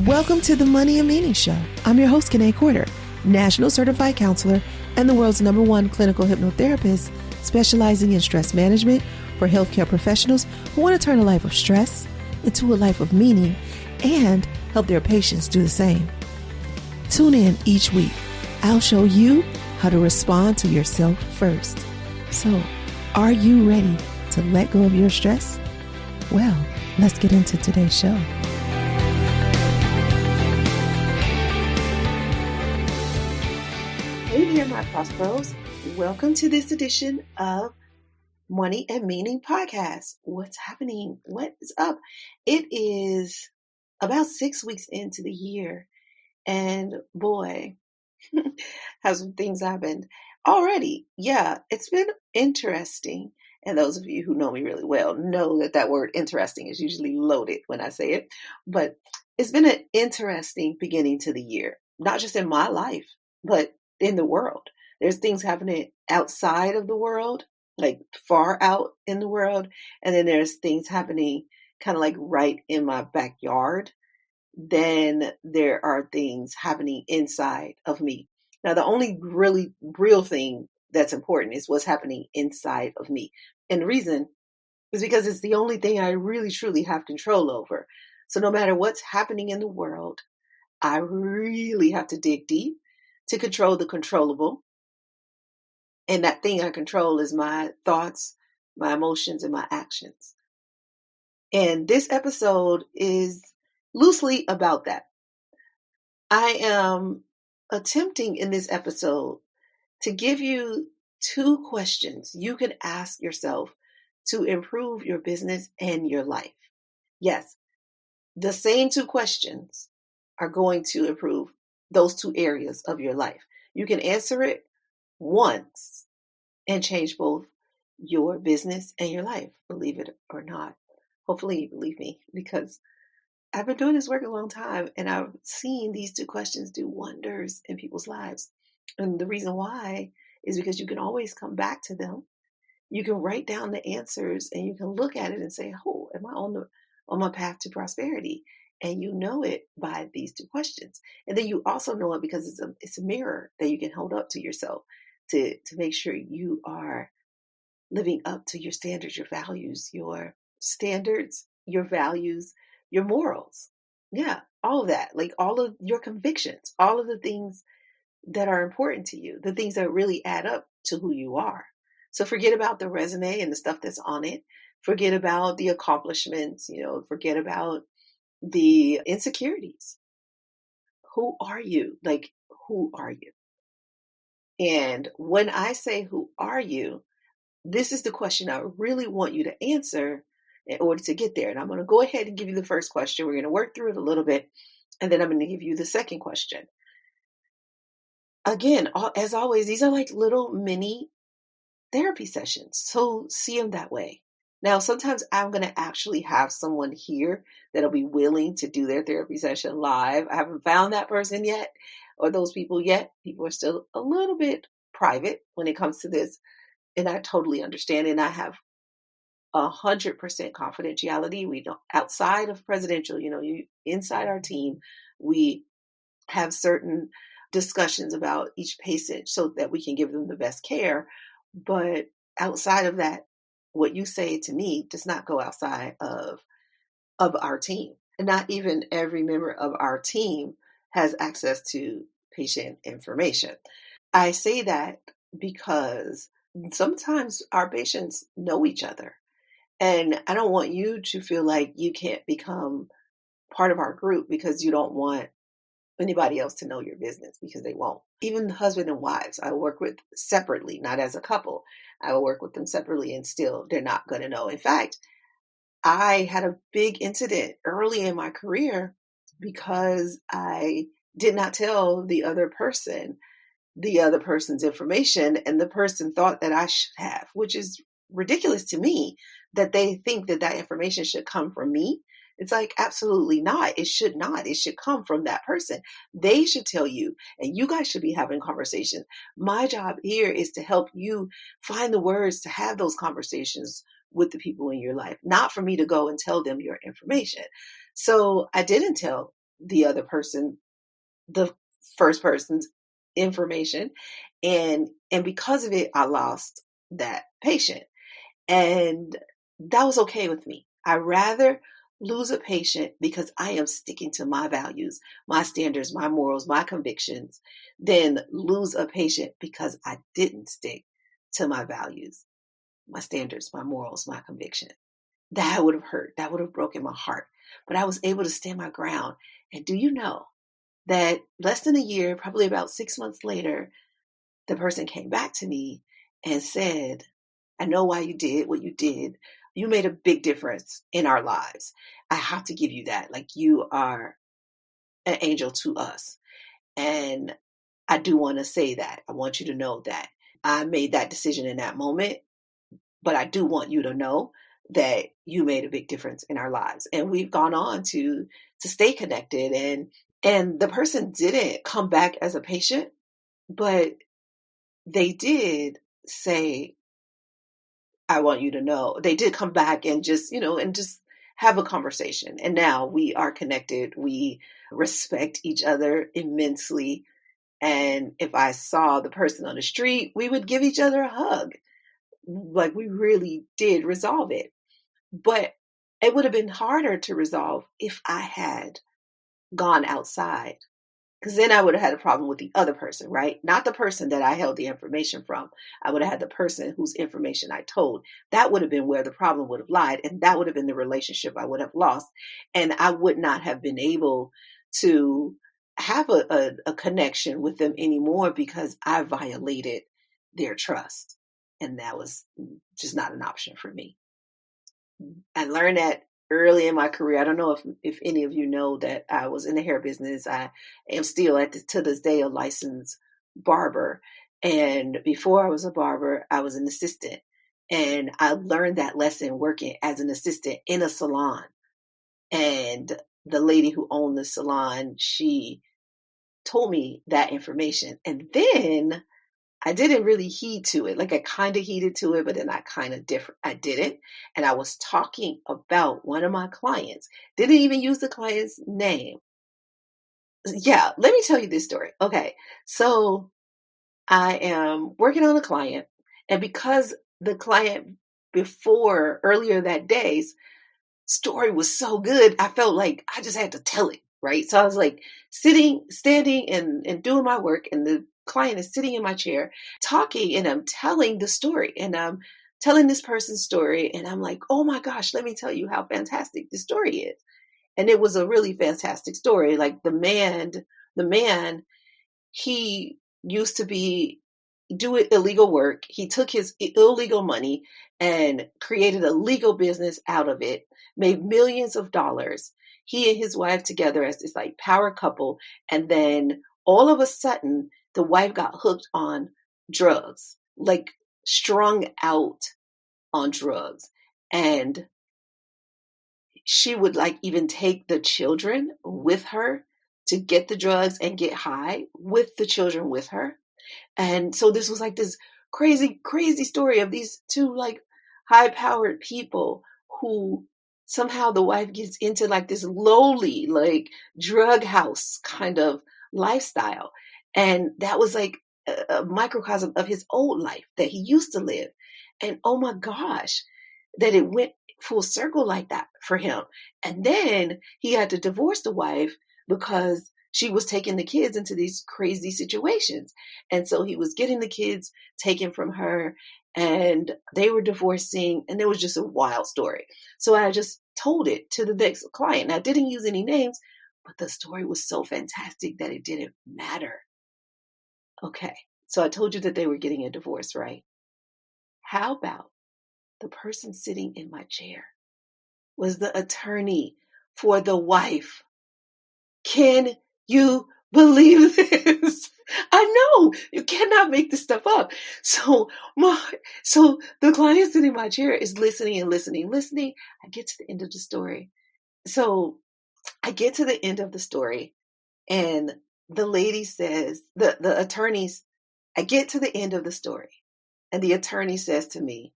Welcome to the Money and Meaning Show. I'm your host, Kiné, National Certified Counselor and the world's #1 clinical hypnotherapist, specializing in stress management for healthcare professionals who want to turn a life of stress into a life of meaning and help their patients do the same. Tune in each week. I'll show you how to respond to yourself first. So, are you ready to let go of your stress? Well, let's get into today's show. Hey there, my Prosperos. Welcome to this edition of Money and Meaning Podcast. What's happening? What is up? It is about 6 weeks into the year, and boy, has some things happened already. Yeah, it's been interesting. And those of you who know me really well know that that word interesting is usually loaded when I say it. But it's been an interesting beginning to the year, not just in my life, but in the world. There's things happening outside of the world, like far out in the world. And then there's things happening kind of like right in my backyard. Then there are things happening inside of me. Now, the only really real thing that's important is what's happening inside of me. And the reason is because it's the only thing I really, truly have control over. So no matter what's happening in the world, I really have to dig deep to control the controllable. And that thing I control is my thoughts, my emotions, and my actions. And this episode is loosely about that. I am attempting in this episode to give you 2 questions you can ask yourself to improve your business and your life. Yes, the same 2 questions are going to improve those 2 areas of your life. You can answer it once and change both your business and your life, believe it or not. Hopefully you believe me, because I've been doing this work a long time and I've seen these 2 questions do wonders in people's lives. And the reason why is because you can always come back to them. You can write down the answers and you can look at it and say, oh, am I on my path to prosperity? And you know it by these 2 questions. And then you also know it because it's a mirror that you can hold up to yourself to make sure you are living up to your standards, your values, your values, your morals. Yeah, all of that, like all of your convictions, all of the things that are important to you, the things that really add up to who you are. So forget about the resume and the stuff that's on it. Forget about the accomplishments, forget about the insecurities. Who are you? Like, who are you? And when I say, who are you? This is the question I really want you to answer in order to get there. And I'm going to go ahead and give you the first question. We're going to work through it a little bit, and then I'm going to give you the second question. Again, as always, these are like little mini therapy sessions. So see them that way. Now, sometimes I'm going to actually have someone here that'll be willing to do their therapy session live. I haven't found that person yet, or those people yet. People are still a little bit private when it comes to this. And I totally understand. And I have 100% confidentiality. We don't, outside of presidential, inside our team, we have certain discussions about each patient so that we can give them the best care. But outside of that, what you say to me does not go outside of our team. And not even every member of our team has access to patient information. I say that because sometimes our patients know each other. And I don't want you to feel like you can't become part of our group because you don't want anybody else to know your business, because they won't. Even husband and wives, I work with separately, not as a couple. I will work with them separately and still they're not going to know. In fact, I had a big incident early in my career because I did not tell the other person's information, and the person thought that I should have, which is ridiculous to me, that they think that information should come from me. It's like, absolutely not. It should not. It should come from that person. They should tell you, and you guys should be having conversations. My job here is to help you find the words to have those conversations with the people in your life, not for me to go and tell them your information. So I didn't tell the other person, the first person's information. And because of it, I lost that patient. And that was okay with me. I rather lose a patient because I am sticking to my values, my standards, my morals, my convictions, than lose a patient because I didn't stick to my values, my standards, my morals, my conviction. That would have hurt. That would have broken my heart. But I was able to stand my ground. And do you know that less than a year, probably about 6 months later, the person came back to me and said, I know why you did what you did. You made a big difference in our lives. I have to give you that. Like, you are an angel to us. And I do want to say that. I want you to know that I made that decision in that moment, but I do want you to know that you made a big difference in our lives. And we've gone on to stay connected. And the person didn't come back as a patient, but they did say, I want you to know. They did come back and just have a conversation. And now we are connected. We respect each other immensely. And if I saw the person on the street, we would give each other a hug. Like, we really did resolve it. But it would have been harder to resolve if I had gone outside, because then I would have had a problem with the other person, right? Not the person that I held the information from. I would have had the person whose information I told. That would have been where the problem would have lied. And that would have been the relationship I would have lost. And I would not have been able to have a connection with them anymore because I violated their trust. And that was just not an option for me. I learned that early in my career. I don't know if any of you know that I was in the hair business. I am still to this day a licensed barber. And before I was a barber, I was an assistant. And I learned that lesson working as an assistant in a salon. And the lady who owned the salon, she told me that information. And then I didn't really heed to it. Like, I kind of heeded to it, but then I didn't. And I was talking about one of my clients. Didn't even use the client's name. Yeah, let me tell you this story. Okay. So I am working on a client, and because the client before earlier that day's story was so good, I felt like I just had to tell it, right? So I was like standing and doing my work, and the client is sitting in my chair talking, and I'm telling the story, and I'm telling this person's story, and I'm like, oh my gosh, let me tell you how fantastic this story is. And it was a really fantastic story. Like, the man, he used to be do illegal work. He took his illegal money and created a legal business out of it, made millions of dollars. He and his wife together as this like power couple. And then all of a sudden, the wife got hooked on drugs, like strung out on drugs. And she would like even take the children with her to get the drugs and get high with the children with her. And so this was like this crazy, crazy story of these two like high powered people who somehow the wife gets into like this lowly, like drug house kind of lifestyle. And that was like a microcosm of his old life that he used to live. And oh my gosh, that it went full circle like that for him. And then he had to divorce the wife because she was taking the kids into these crazy situations. And so he was getting the kids taken from her, and they were divorcing, and it was just a wild story. So I just told it to the next client. And I didn't use any names, but the story was so fantastic that it didn't matter. Okay. So I told you that they were getting a divorce, right? How about the person sitting in my chair was the attorney for the wife? Can you believe this? I know you cannot make this stuff up. So so the client sitting in my chair is listening and listening, listening. I get to the end of the story. So I get to the end of the story, and the lady says, the attorneys, I get to the end of the story, and the attorney says to me,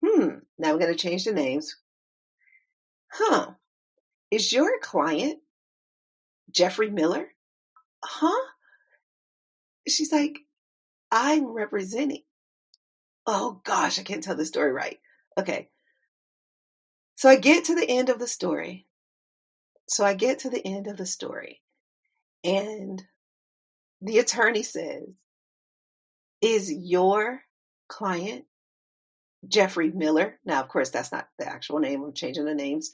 now I'm going to change the names. Is your client Jeffrey Miller? Huh? She's like, I'm representing. Oh gosh, I can't tell the story right. Okay. So I get to the end of the story. And the attorney says, is your client Jeffrey Miller? Now, of course, that's not the actual name. I'm changing the names.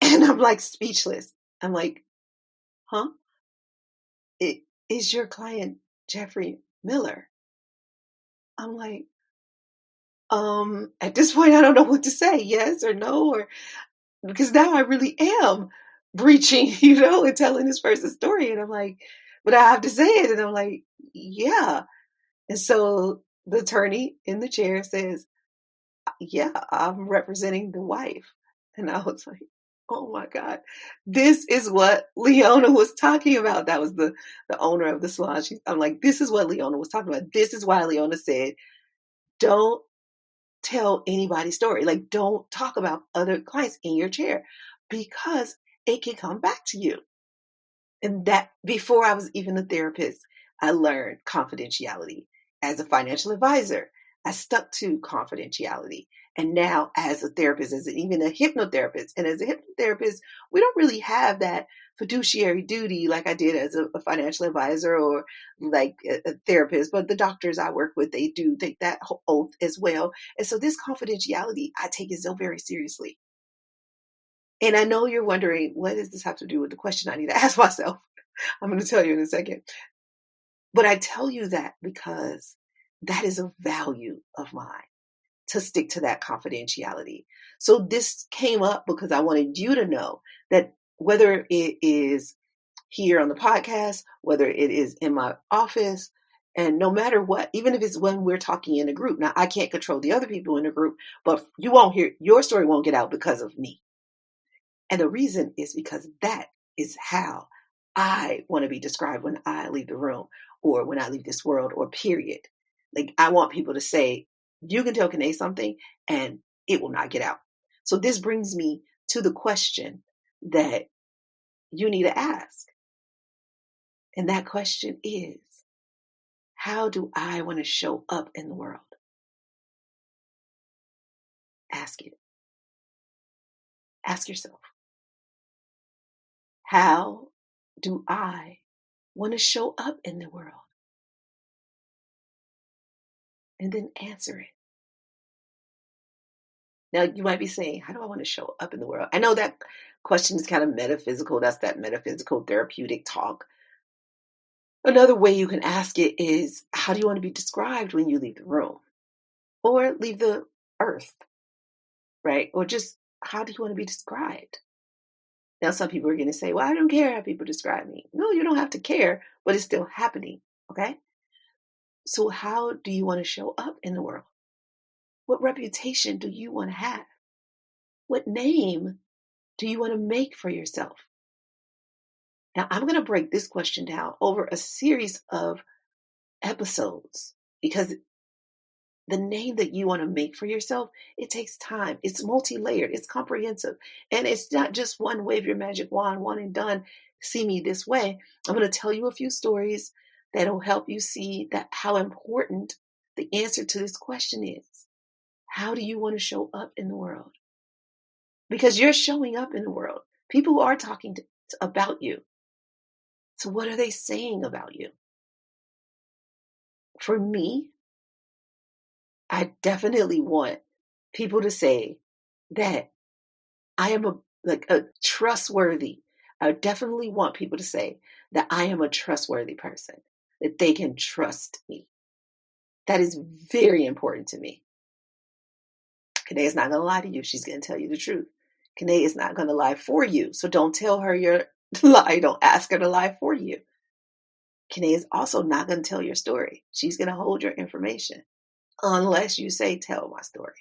And I'm like speechless. I'm like, huh? It is your client Jeffrey Miller? I'm like, at this point, I don't know what to say, yes or no, or because now I really am breaching, and telling this person's story. And I'm like, but I have to say it. And I'm like, yeah. And so the attorney in the chair says, yeah, I'm representing the wife. And I was like, oh my God, this is what Leona was talking about. That was the owner of the salon. I'm like, this is what Leona was talking about. This is why Leona said, don't tell anybody's story. Like, don't talk about other clients in your chair because it can come back to you. And that before I was even a therapist, I learned confidentiality. As a financial advisor, I stuck to confidentiality. And now as a therapist, as even a hypnotherapist, and as a hypnotherapist, we don't really have that fiduciary duty like I did as a financial advisor or like a therapist. But the doctors I work with, they do take that oath as well. And so this confidentiality, I take it so very seriously. And I know you're wondering, what does this have to do with the question I need to ask myself? I'm going to tell you in a second. But I tell you that because that is a value of mine, to stick to that confidentiality. So this came up because I wanted you to know that whether it is here on the podcast, whether it is in my office, and no matter what, even if it's when we're talking in a group. Now, I can't control the other people in the group, but you won't hear, your story won't get out because of me. And the reason is because that is how I want to be described when I leave the room or when I leave this world or period. Like, I want people to say, you can tell Kiné something and it will not get out. So this brings me to the question that you need to ask. And that question is, how do I want to show up in the world? Ask it. Ask yourself, how do I want to show up in the world? And then answer it. Now, you might be saying, how do I want to show up in the world? I know that question is kind of metaphysical. That's that metaphysical therapeutic talk. Another way you can ask it is, how do you want to be described when you leave the room or leave the earth, right? Or just, how do you want to be described? Now, some people are going to say, well, I don't care how people describe me. No, you don't have to care, but it's still happening, okay? So how do you want to show up in the world? What reputation do you want to have? What name do you want to make for yourself? Now, I'm going to break this question down over a series of episodes because the name that you want to make for yourself, it takes time. It's multi-layered. It's comprehensive. And it's not just one wave your magic wand, one and done, see me this way. I'm going to tell you a few stories that'll help you see that how important the answer to this question is. How do you want to show up in the world? Because you're showing up in the world. People are talking about you. So what are they saying about you? For me, I definitely want people to say that I am a trustworthy. I definitely want people to say that I am a trustworthy person, that they can trust me. That is very important to me. Kiné is not going to lie to you. She's going to tell you the truth. Kiné is not going to lie for you. So don't tell her your lie. Don't ask her to lie for you. Kiné is also not going to tell your story. She's going to hold your information unless you say, tell my story.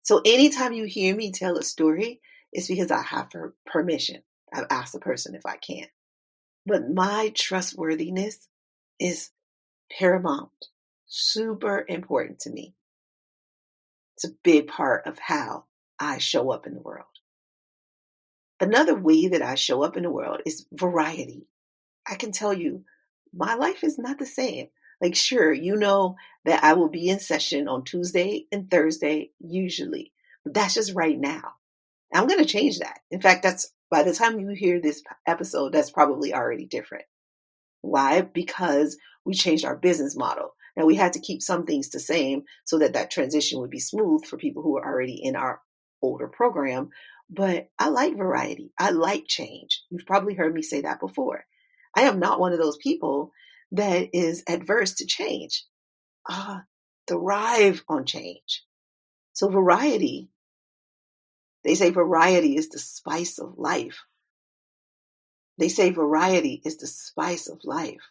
So anytime you hear me tell a story, it's because I have her permission. I've asked the person if I can. But my trustworthiness is paramount, super important to me. It's a big part of how I show up in the world. Another way that I show up in the world is variety. I can tell you, my life is not the same. Like, sure, you know that I will be in session on Tuesday and Thursday, usually. But that's just right now. I'm going to change that. In fact, that's by the time you hear this episode, that's probably already different. Why? Because we changed our business model. Now we had to keep some things the same so that that transition would be smooth for people who are already in our older program. But I like variety. I like change. You've probably heard me say that before. I am not one of those people that is adverse to change. Thrive on change. So variety, they say variety is the spice of life. They say variety is the spice of life.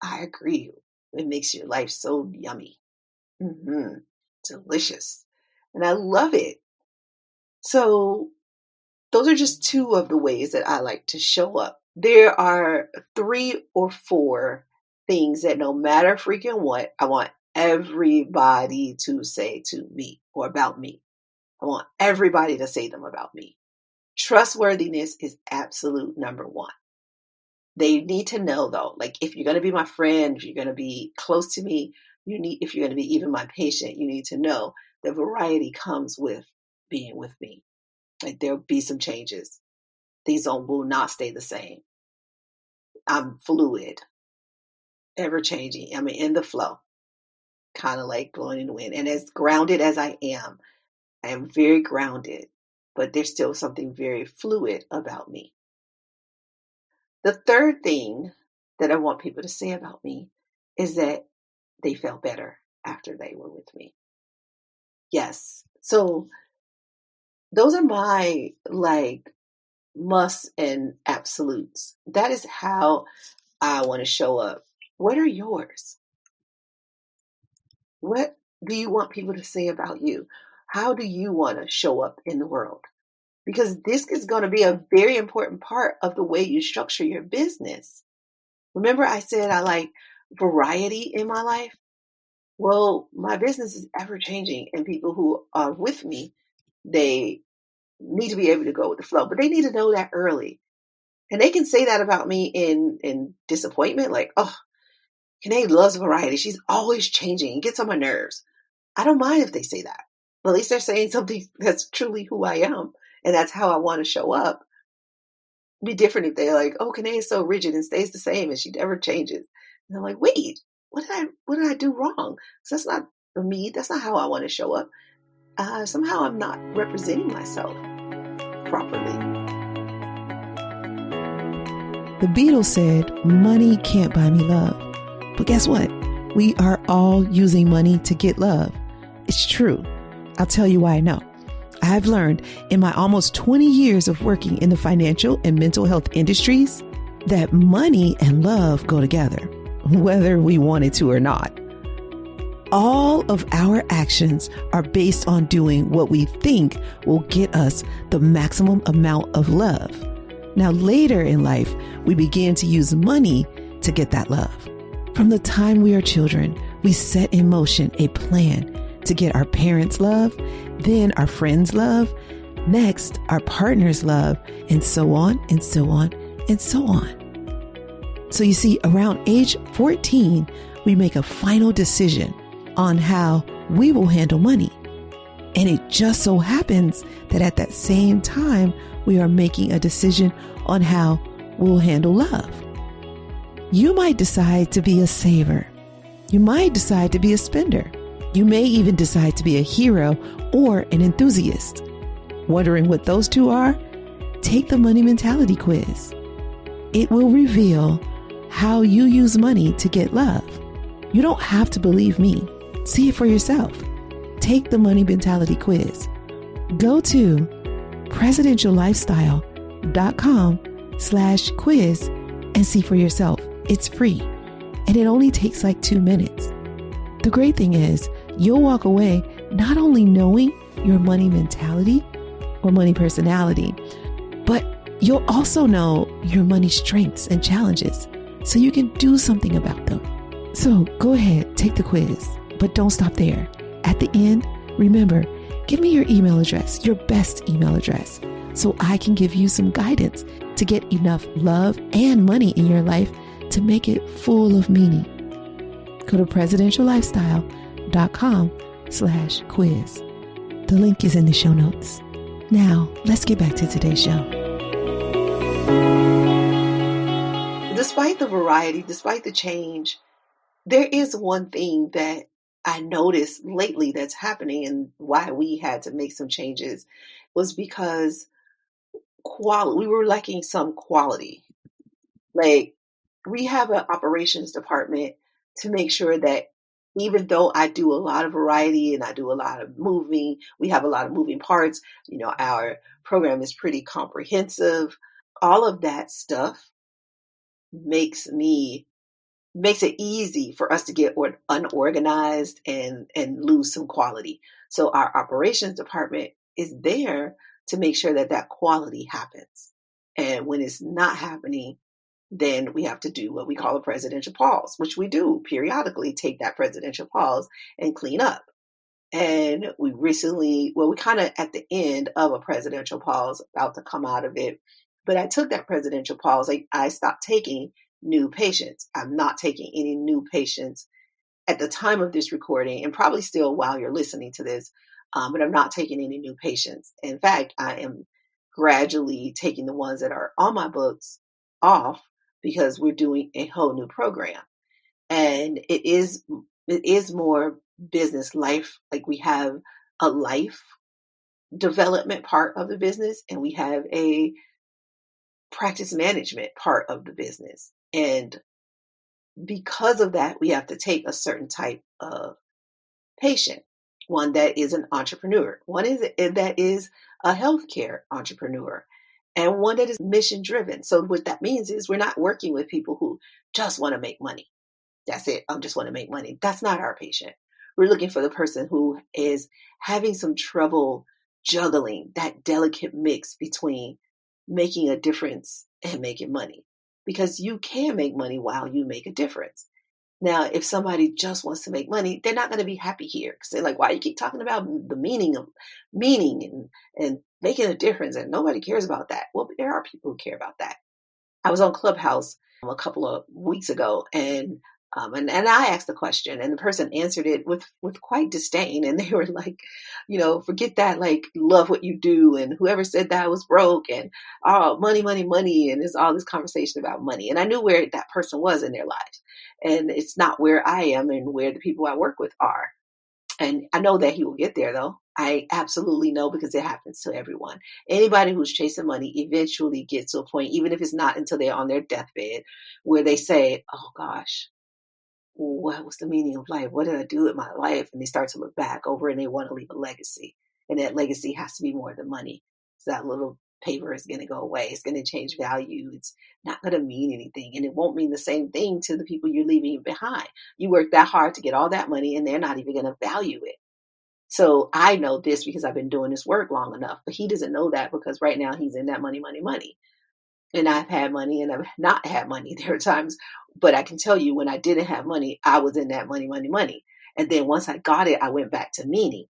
I agree. It makes your life so yummy. Delicious. And I love it. So those are just two of the ways that I like to show up. There are 3 or 4 things that no matter freaking what, I want everybody to say to me or about me. I want everybody to say them about me. Trustworthiness is absolute number 1. They need to know though, like if you're going to be my friend, if you're going to be close to me, if you're going to be even my patient, you need to know that variety comes with being with me. Like there'll be some changes. Things will not stay the same. I'm fluid, ever changing. I'm in the flow, kind of like blowing in the wind. And as grounded as I am very grounded, but there's still something very fluid about me. The third thing that I want people to say about me is that they felt better after they were with me. Yes. So those are my musts and absolutes. That is how I want to show up. What are yours? What do you want people to say about you? How do you want to show up in the world? Because this is going to be a very important part of the way you structure your business. Remember I said I like variety in my life? Well, my business is ever changing, and people who are with me, they need to be able to go with the flow, but they need to know that early. And they can say that about me in disappointment, like, oh, Kiné loves variety. She's always changing and gets on my nerves. I don't mind if they say that. At least they're saying something that's truly who I am. And that's how I want to show up. It'd be different if they're like, oh, Kiné is so rigid and stays the same and she never changes. And I'm like, wait, what did I do wrong? So that's not me. That's not how I want to show up. Somehow I'm not representing myself properly. The Beatles said, money can't buy me love. But guess what? We are all using money to get love. It's true. I'll tell you why I know. I've learned in my almost 20 years of working in the financial and mental health industries that money and love go together, whether we want it to or not. All of our actions are based on doing what we think will get us the maximum amount of love. Now, later in life, we begin to use money to get that love. From the time we are children, we set in motion a plan to get our parents' love, then our friends' love, next our partner's love, and so on and so on and so on. So you see, around age 14, we make a final decision on how we will handle money. And it just so happens that at that same time, we are making a decision on how we'll handle love. You might decide to be a saver. You might decide to be a spender. You may even decide to be a hero or an enthusiast. Wondering what those two are? Take the money mentality quiz. It will reveal how you use money to get love. You don't have to believe me. See it for yourself. Take the money mentality quiz. Go to presidentiallifestyle.com/quiz and see for yourself. It's free and it only takes like 2 minutes. The great thing is you'll walk away not only knowing your money mentality or money personality, but you'll also know your money strengths and challenges so you can do something about them. So go ahead, take the quiz, but don't stop there. At the end, remember, give me your email address, your best email address. so I can give you some guidance to get enough love and money in your life to make it full of meaning. Go to presidentiallifestyle.com/quiz. The link is in the show notes. Now, let's get back to today's show. Despite the variety, despite the change, there is one thing that I noticed lately that's happening, and why we had to make some changes was because we were lacking some quality. Like, we have an operations department to make sure that even though I do a lot of variety and I do a lot of moving, we have a lot of moving parts, our program is pretty comprehensive. All of that stuff makes it easy for us to get unorganized and lose some quality. So our operations department is there to make sure that quality happens. And when it's not happening, then we have to do what we call a presidential pause, which we do periodically, take that presidential pause and clean up. And we kind of at the end of a presidential pause, about to come out of it. But I took that presidential pause. I stopped taking new patients. I'm not taking any new patients at the time of this recording, and probably still while you're listening to this, but I'm not taking any new patients. In fact, I am gradually taking the ones that are on my books off because we're doing a whole new program. And it is more business life. Like, we have a life development part of the business, and we have a practice management part of the business. And because of that, we have to take a certain type of patient, one that is an entrepreneur, that is a healthcare entrepreneur, and one that is mission driven. So what that means is we're not working with people who just want to make money. That's it. I just want to make money. That's not our patient. We're looking for the person who is having some trouble juggling that delicate mix between making a difference and making money, because you can make money while you make a difference. Now, if somebody just wants to make money, they're not going to be happy here, because they're like, why you keep talking about the meaning and making a difference, and nobody cares about that. Well, there are people who care about that. I was on Clubhouse a couple of weeks ago, and I asked the question, and the person answered it with quite disdain. And they were like, forget that, like, love what you do. And whoever said that was broke, and money, money, money. And there's all this conversation about money. And I knew where that person was in their lives. And it's not where I am and where the people I work with are. And I know that he will get there, though. I absolutely know, because it happens to everyone. Anybody who's chasing money eventually gets to a point, even if it's not until they're on their deathbed, where they say, oh gosh, what was the meaning of life? What did I do with my life? And they start to look back over, and they want to leave a legacy. And that legacy has to be more than money. So that little paper is going to go away. It's going to change value. It's not going to mean anything. And it won't mean the same thing to the people you're leaving behind. You worked that hard to get all that money, and they're not even going to value it. So I know this because I've been doing this work long enough, but he doesn't know that, because right now he's in that money, money, money. And I've had money and I've not had money. There are times, but I can tell you, when I didn't have money, I was in that money, money, money. And then once I got it, I went back to meaning.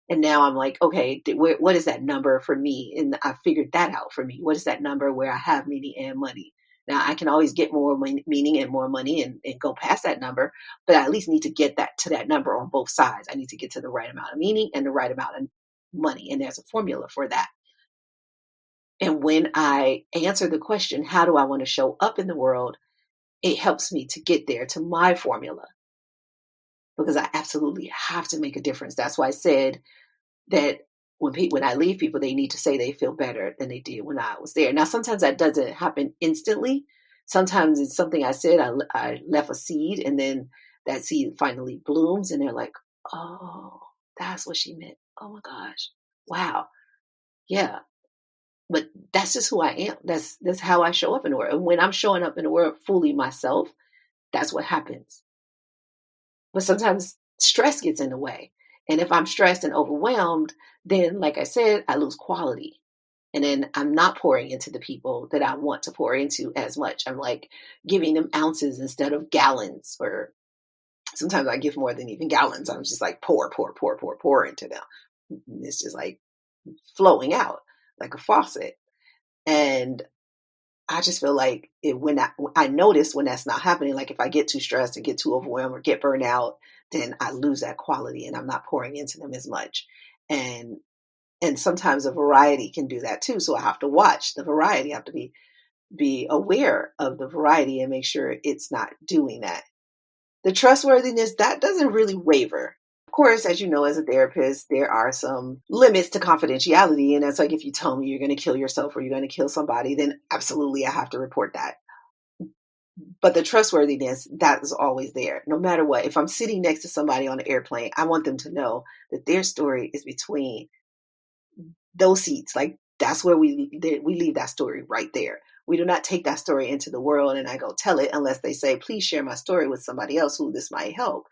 And now I'm like, okay, what is that number for me? And I figured that out for me. What is that number where I have meaning and money? Now I can always get more meaning and more money and go past that number, but I at least need to get to that number on both sides. I need to get to the right amount of meaning and the right amount of money. And there's a formula for that. And when I answer the question, how do I want to show up in the world? It helps me to get there to my formula, because I absolutely have to make a difference. That's why I said that when I leave people, they need to say they feel better than they did when I was there. Now, sometimes that doesn't happen instantly. Sometimes it's something I said, I left a seed, and then that seed finally blooms, and they're like, oh, that's what she meant. Oh my gosh. Wow. Yeah. But that's just who I am. That's how I show up in the world. And when I'm showing up in the world fully myself, that's what happens. But sometimes stress gets in the way. And if I'm stressed and overwhelmed, then, like I said, I lose quality. And then I'm not pouring into the people that I want to pour into as much. I'm like giving them ounces instead of gallons, or sometimes I give more than even gallons. I'm just like pour into them. It's just like flowing out. like a faucet. And I just feel like when I notice when that's not happening, like if I get too stressed and get too overwhelmed or get burned out, then I lose that quality and I'm not pouring into them as much. And sometimes a variety can do that too. So I have to watch the variety. I have to be aware of the variety and make sure it's not doing that. The trustworthiness, that doesn't really waver. Of course, as you know, as a therapist, there are some limits to confidentiality. And that's like if you tell me you're going to kill yourself or you're going to kill somebody, then absolutely I have to report that. But the trustworthiness, that is always there, no matter what. If I'm sitting next to somebody on an airplane, I want them to know that their story is between those seats. Like that's where we leave that story right there. We do not take that story into the world and I go tell it unless they say, please share my story with somebody else who this might help.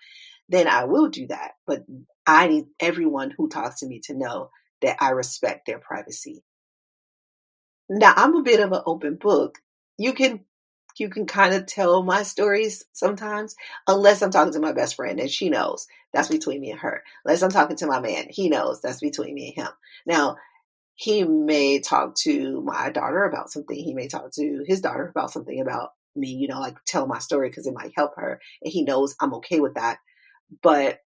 Then I will do that. But I need everyone who talks to me to know that I respect their privacy. Now I'm a bit of an open book. You can kind of tell my stories sometimes, unless I'm talking to my best friend and she knows that's between me and her. Unless I'm talking to my man, he knows that's between me and him. Now, he may talk to my daughter about something. He may talk to his daughter about something about me, like tell my story because it might help her. And he knows I'm okay with that. But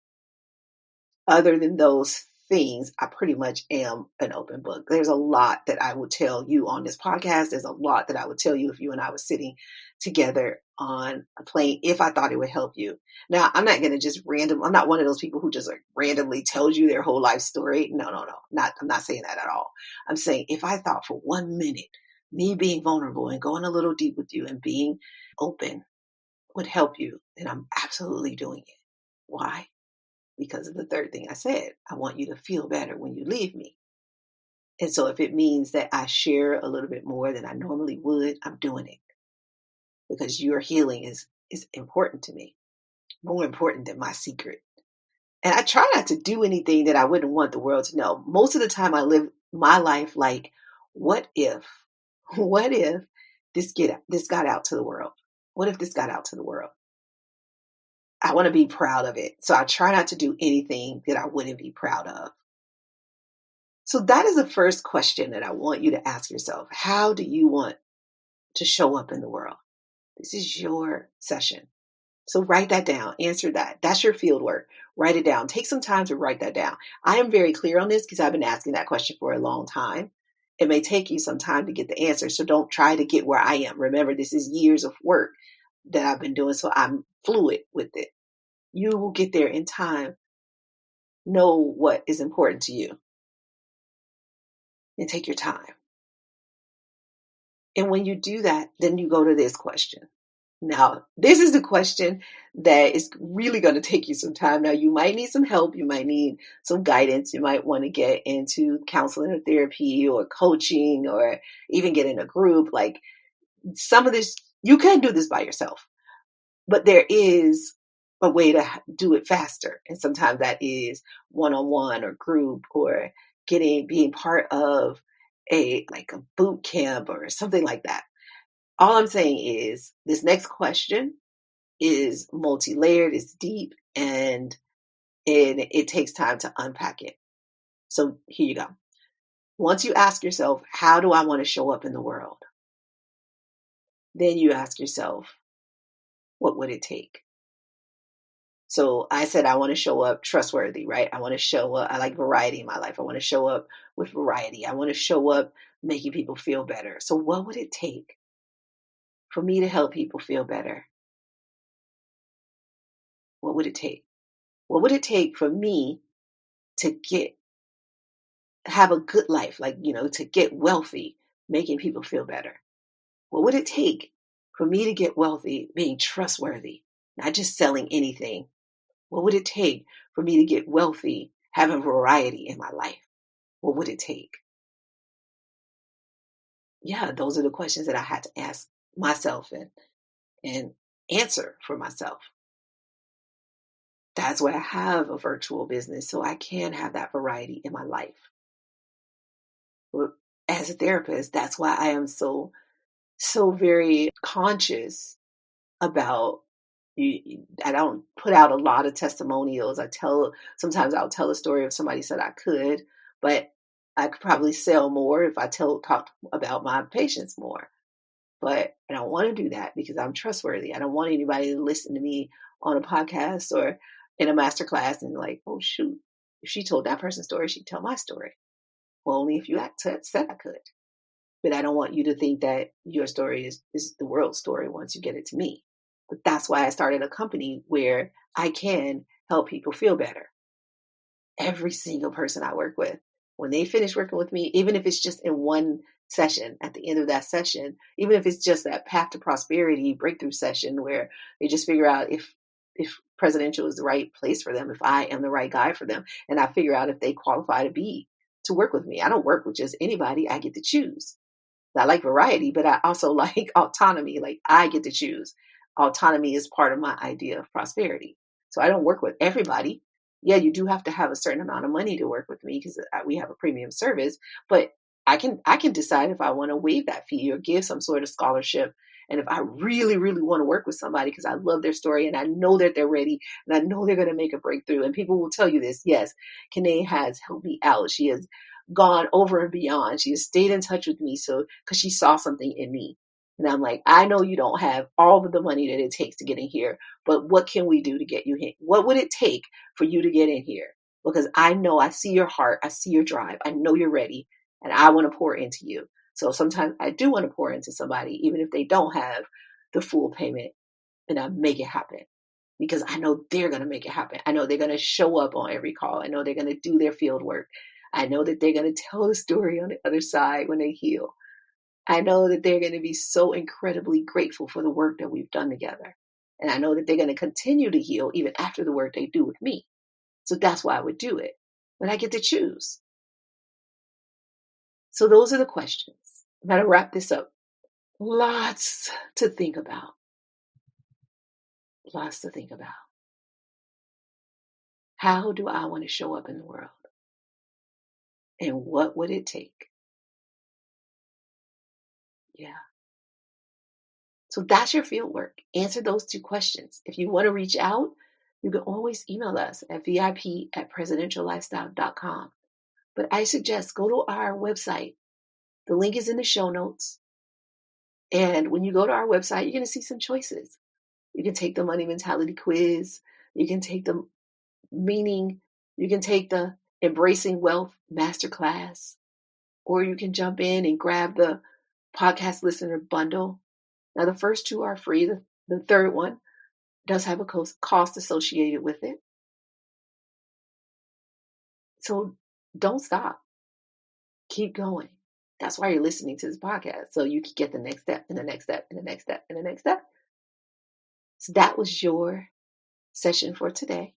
other than those things, I pretty much am an open book. There's a lot that I would tell you on this podcast. There's a lot that I would tell you if you and I were sitting together on a plane if I thought it would help you. Now, I'm not going to just I'm not one of those people who just like randomly tells you their whole life story. No. I'm not saying that at all. I'm saying if I thought for 1 minute, me being vulnerable and going a little deep with you and being open would help you, then I'm absolutely doing it. Why? Because of the third thing I said. I want you to feel better when you leave me. And so if it means that I share a little bit more than I normally would, I'm doing it because your healing is important to me, more important than my secret. And I try not to do anything that I wouldn't want the world to know. Most of the time I live my life like, what if this got out to the world? What if this got out to the world? I want to be proud of it. So I try not to do anything that I wouldn't be proud of. So that is the first question that I want you to ask yourself. How do you want to show up in the world? This is your session. So write that down. Answer that. That's your field work. Write it down. Take some time to write that down. I am very clear on this because I've been asking that question for a long time. It may take you some time to get the answer. So don't try to get where I am. Remember, this is years of work that I've been doing. So I'm fluid with it. You will get there in time. Know what is important to you and take your time. And when you do that, then you go to this question. Now, this is the question that is really going to take you some time. Now, you might need some help. You might need some guidance. You might want to get into counseling or therapy or coaching or even get in a group. Like some of this, you can do this by yourself, but there is a way to do it faster. And sometimes that is one-on-one or group or being part of a boot camp or something like that. All I'm saying is this next question is multi-layered, it's deep, and it takes time to unpack it. So here you go. Once you ask yourself, how do I want to show up in the world? Then you ask yourself, what would it take? So I said, I want to show up trustworthy, right? I want to show up. I like variety in my life. I want to show up with variety. I want to show up making people feel better. So what would it take for me to help people feel better? What would it take? What would it take for me to have a good life? To get wealthy, making people feel better. What would it take for me to get wealthy, being trustworthy, not just selling anything? What would it take for me to get wealthy, having variety in my life? What would it take? Yeah, those are the questions that I had to ask myself and answer for myself. That's why I have a virtual business, so I can have that variety in my life. As a therapist, that's why I am so very conscious about I don't put out a lot of testimonials. Sometimes I'll tell a story if somebody said I could, but I could probably sell more if I talk about my patients more. But I don't want to do that because I'm trustworthy. I don't want anybody to listen to me on a podcast or in a master class and like, oh shoot, if she told that person's story, she'd tell my story. Well, only if you said I could. But I don't want you to think that your story is the world's story once you get it to me. But that's why I started a company where I can help people feel better. Every single person I work with, when they finish working with me, even if it's just in one session, at the end of that session, even if it's just that path to prosperity breakthrough session where they just figure out if presidential is the right place for them, if I am the right guy for them, and I figure out if they qualify to work with me. I don't work with just anybody. I get to choose. I like variety, but I also like autonomy. Like I get to choose. Autonomy is part of my idea of prosperity. So I don't work with everybody. Yeah, you do have to have a certain amount of money to work with me because we have a premium service, but I can decide if I want to waive that fee or give some sort of scholarship. And if I really, really want to work with somebody because I love their story and I know that they're ready and I know they're going to make a breakthrough, and people will tell you this, yes, Kiné has helped me out. She has gone over and beyond. She has stayed in touch with me because she saw something in me. And I'm like, I know you don't have all of the money that it takes to get in here, but what can we do to get you in? What would it take for you to get in here? Because I know I see your heart. I see your drive. I know you're ready and I want to pour into you. So sometimes I do want to pour into somebody, even if they don't have the full payment, and I make it happen because I know they're going to make it happen. I know they're going to show up on every call. I know they're going to do their field work. I know that they're going to tell the story on the other side when they heal. I know that they're going to be so incredibly grateful for the work that we've done together. And I know that they're going to continue to heal even after the work they do with me. So that's why I would do it. But I get to choose. So those are the questions. I'm going to wrap this up. Lots to think about. Lots to think about. How do I want to show up in the world? And what would it take? Yeah. So that's your field work. Answer those two questions. If you want to reach out, you can always email us at vip@presidentiallifestyle.com. But I suggest go to our website. The link is in the show notes. And when you go to our website, you're going to see some choices. You can take the money mentality quiz. You can take the meaning. You can take the embracing wealth masterclass. Or you can jump in and grab the podcast listener bundle. Now, the first two are free. The third one does have a cost associated with it. So don't stop. Keep going. That's why you're listening to this podcast. So you can get the next step and the next step and the next step and the next step. So that was your session for today.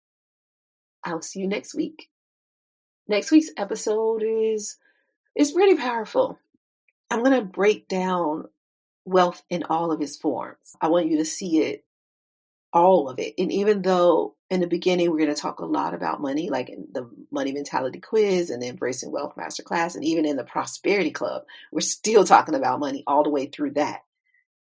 I'll see you next week. Next week's episode is pretty powerful. I'm going to break down wealth in all of its forms. I want you to see it, all of it. And even though in the beginning, we're going to talk a lot about money, like in the money mentality quiz and the embracing wealth masterclass, and even in the prosperity club, we're still talking about money all the way through that.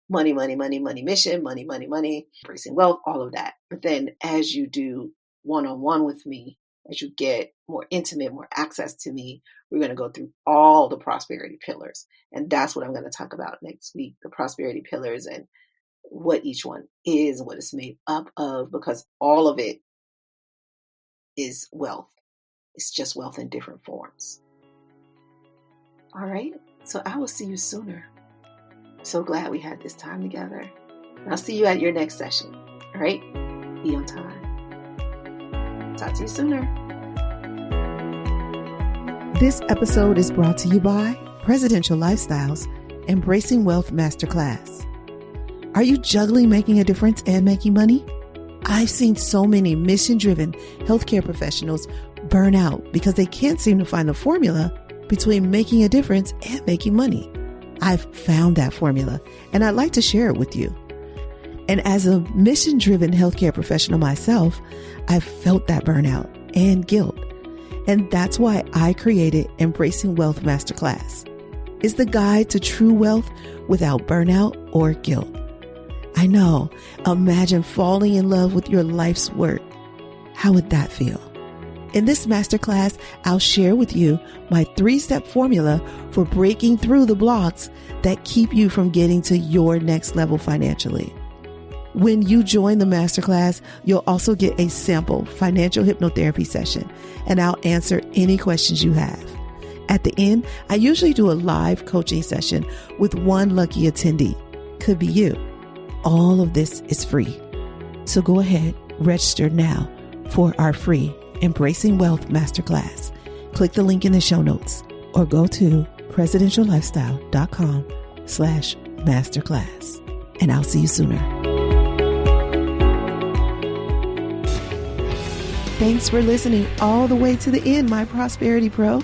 Money, money, money, money mission, money, money, money, embracing wealth, all of that. But then as you do one-on-one with me, as you get more intimate, more access to me, we're going to go through all the prosperity pillars. And that's what I'm going to talk about next week, the prosperity pillars and what each one is, what it's made up of, because all of it is wealth. It's just wealth in different forms. All right. So I will see you sooner. So glad we had this time together. I'll see you at your next session. All right. Be on time. Talk to you sooner. This episode is brought to you by Presidential Lifestyles Embracing Wealth Masterclass. Are you juggling making a difference and making money? I've seen so many mission-driven healthcare professionals burn out because they can't seem to find the formula between making a difference and making money. I've found that formula and I'd like to share it with you. And as a mission-driven healthcare professional myself, I've felt that burnout and guilt. And that's why I created Embracing Wealth Masterclass. It's the guide to true wealth without burnout or guilt. I know. Imagine falling in love with your life's work. How would that feel? In this masterclass, I'll share with you my 3-step formula for breaking through the blocks that keep you from getting to your next level financially. When you join the masterclass, you'll also get a sample financial hypnotherapy session, and I'll answer any questions you have. At the end, I usually do a live coaching session with one lucky attendee. Could be you. All of this is free. So go ahead, register now for our free Embracing Wealth Masterclass. Click the link in the show notes or go to presidentiallifestyle.com/masterclass. And I'll see you sooner. Thanks for listening all the way to the end, my Prosperity Pro.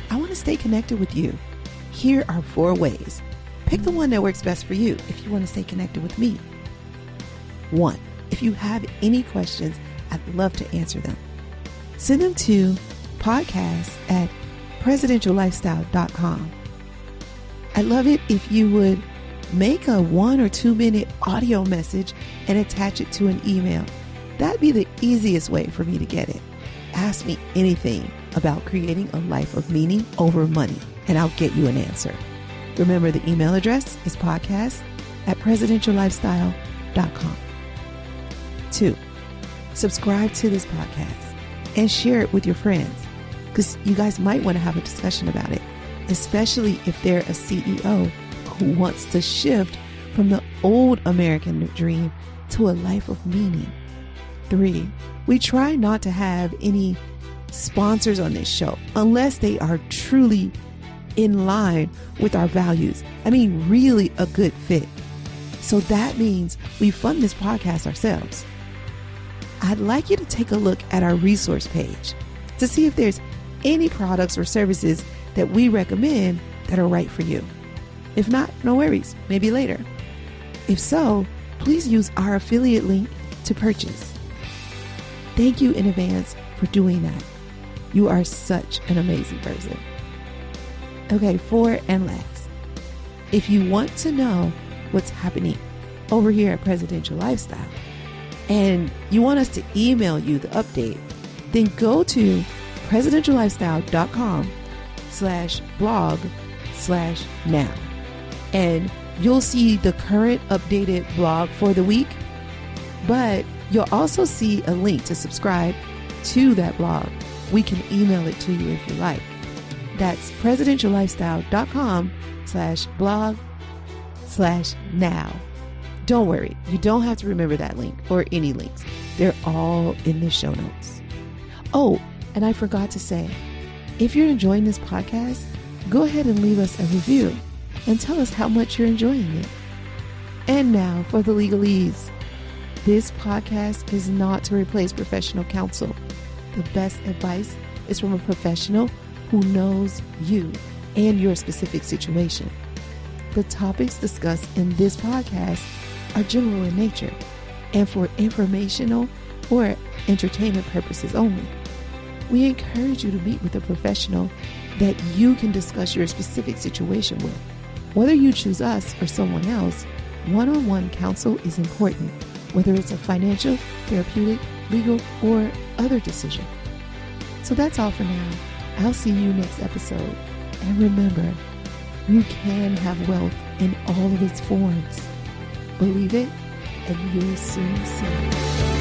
I want to stay connected with you. Here are 4 ways. Pick the one that works best for you if you want to stay connected with me. 1. If you have any questions, I'd love to answer them. Send them to podcast@presidentiallifestyle.com. I'd love it if you would make a 1 or 2 minute audio message and attach it to an email. That'd be the easiest way for me to get it. Ask me anything about creating a life of meaning over money, and I'll get you an answer. Remember, the email address is podcast@presidentiallifestyle.com. 2, subscribe to this podcast and share it with your friends, because you guys might want to have a discussion about it, especially if they're a CEO who wants to shift from the old American dream to a life of meaning. 3, we try not to have any sponsors on this show unless they are truly in line with our values. I mean, really a good fit. So that means we fund this podcast ourselves. I'd like you to take a look at our resource page to see if there's any products or services that we recommend that are right for you. If not, no worries, maybe later. If so, please use our affiliate link to purchase. Thank you in advance for doing that. You are such an amazing person. Okay, 4 and last. If you want to know what's happening over here at Presidential Lifestyle and you want us to email you the update, then go to presidentiallifestyle.com/blog/now. And you'll see the current updated blog for the week, but you'll also see a link to subscribe to that blog. We can email it to you if you like. That's presidentiallifestyle.com/blog/now. Don't worry, you don't have to remember that link or any links. They're all in the show notes. Oh, and I forgot to say, if you're enjoying this podcast, go ahead and leave us a review and tell us how much you're enjoying it. And now for the legalese. This podcast is not to replace professional counsel. The best advice is from a professional who knows you and your specific situation. The topics discussed in this podcast are general in nature and for informational or entertainment purposes only. We encourage you to meet with a professional that you can discuss your specific situation with. Whether you choose us or someone else, one-on-one counsel is important, whether it's a financial, therapeutic, legal, or other decision. So that's all for now. I'll see you next episode. And remember, you can have wealth in all of its forms. Believe it, and you'll soon see it.